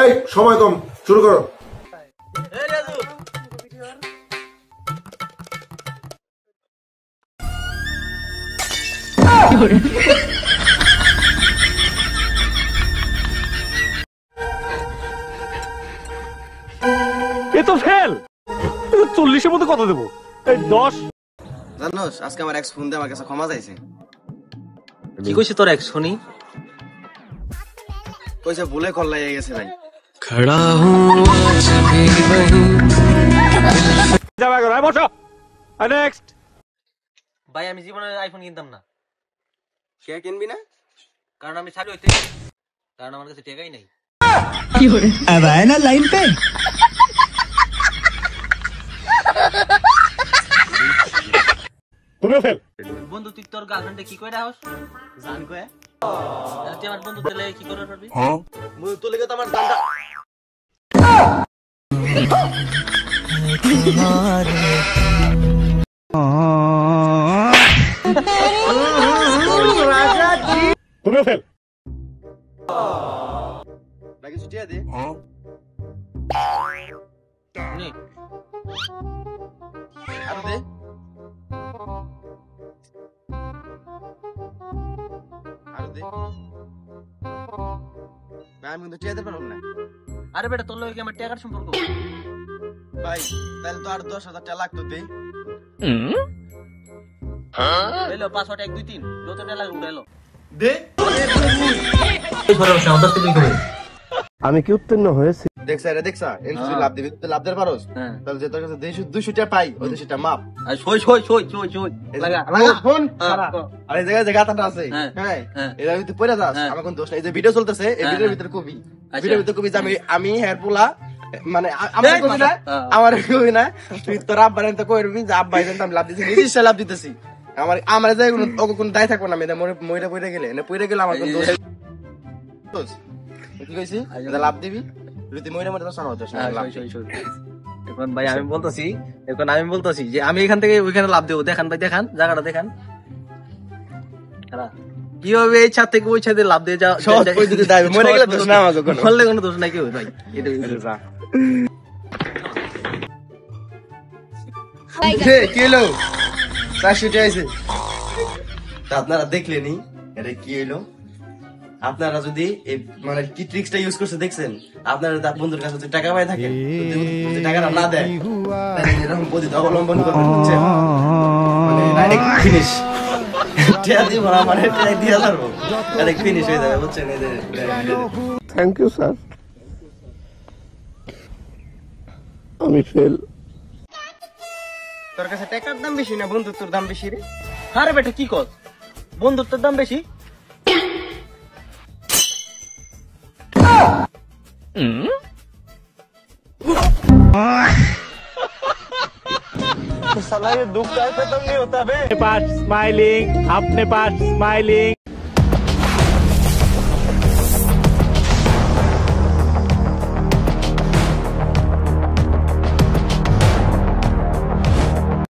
এই সময় কম, শুরু করো। এ তো ফেল। 40-এর মধ্যে কত দেবো? 10। জানোস আজকে আমার এক্স ফোন দিয়ে আমার কাছে ক্ষমা চাইছে। কি কইছে তোর এক্স শুনি? কইছে ভুলে কল লাগিয়ে গেছে ভাই। খড়া হুঁ আজ ভি वहीं। যাবা গো, বসো। নেক্সট। ভাই আমি জীবনে আইফোন কিনতাম না। কে কিনবি না? কারণ আমি ছাড়ি হইতে, কারণ আমার কাছে টাকাই নাই। কি হরে अब आए ना लाइन पे। তুমিও ফেল। বন্ধু তুই তোর গার্লফ্রেন্ডে কি কইরা হস? জান কয়ে তুই আমার বন্ধু তেলে কি করে পারবি? মুই তো লেগে তো আমার জানটা তুমিও ফেল। বাকি ছুটিয়া দে। নে আর দে। আর দে। ভাই আমি কিন্তু টিয়া দিতে পারব না। আরে বেটা তোর লগে কি আমার টাকার সম্পর্ক? ভাই তাহলে তো আর 10,000 টাকা লাগতো দে। এলো পাসওয়ার্ড 1 2 3 যত টাকা লাগে উঠাইলো। দে। এই ধরো সাউন্ড আসতে তুই কই? আমি কি উত্তীর্ণ হয়েছি? দেখছা রে দেখছা এনসি লাভ দিবি তুই লাভ দিতে পারোস। হ্যাঁ। তাহলে যে তোর কাছে 200 টাকা পাই ওই 200 টাকা মাপ। আর সই সই সই সই সই লাগা লাগা ফোন হ্যাঁ, সারা। হ্যাঁ। আর এই জায়গায় গাতাটা আছে হ্যাঁ, হ্যাঁ হ্যাঁ। এটা তুই পড়ে যাস হ্যাঁ। আমার কোন দোষ নাই এই যে ভিডিও চলতেছে এই হ্যাঁ, ভিডিওর হ্যাঁ। ভিতরে কবি আচ্ছা। ভিডিওর ভিতরে কবি যে আমি হেয়ার পোলা মানে আমার এই কবি না হ্যাঁ। আমার কবি না তুই তোর আব্বার তো কইরবি যে আব্বা এজেন্ট আমি লাভ দিছি নিজে লাভ দিতেছি আমার যে ওকে কোন দায় থাকবো না আমি মইরা পড়ে গেলে না পড়ে গেলে আমার কোন দোষ দোষ কি কইছি এটা লাভ দিবি যদি মইরা মইরা তো সানো দোষ না লাভ সই সই সই এখন ভাই আমি বলতাছি যে আমি এখান থেকে ওইখানে লাভ দেবো দেখান ভাই দেখান জায়গাটা দেখান কিভাবে এই ছাদ থেকে ওই ছাদে লাভ দিয়ে যাও সহজ পদ্ধতি দাবি মরে গেলে দোষ না আমাকে কোনো বললে কোনো দোষ নাই কেউ ভাই এটা কি হলো 400 টাকা আছে তা আপনারা দেখলেনি এটা কি হলো আপনারা যদি এই মানে কি ট্রিক্সটা ইউজ করছে দেখছেন আপনারা তার বন্ধুর কাছে যদি টাকা পাই থাকেন যদি টাকাটা না দেয় তাহলে এরকম পদ্ধতি অবলম্বন করবেন বুঝছেন মানে ডাইরেক্ট ফিনিশ টাকা দিব না মানে টাকা দিয়ে যাবো ডাইরেক্ট ফিনিশ হয়ে যাবে বুঝছেন এই যে থ্যাংক ইউ স্যার, আমি ফেল। তোর কাছে টাকার দাম বেশি না বন্ধুত্বর দাম বেশি রে আরে বেটা কি কর বন্ধুত্বের দাম বেশি साला ये दुख का खत्म नहीं होता बे। पास स्माइलिंग, अपने पास स्माइलिंग।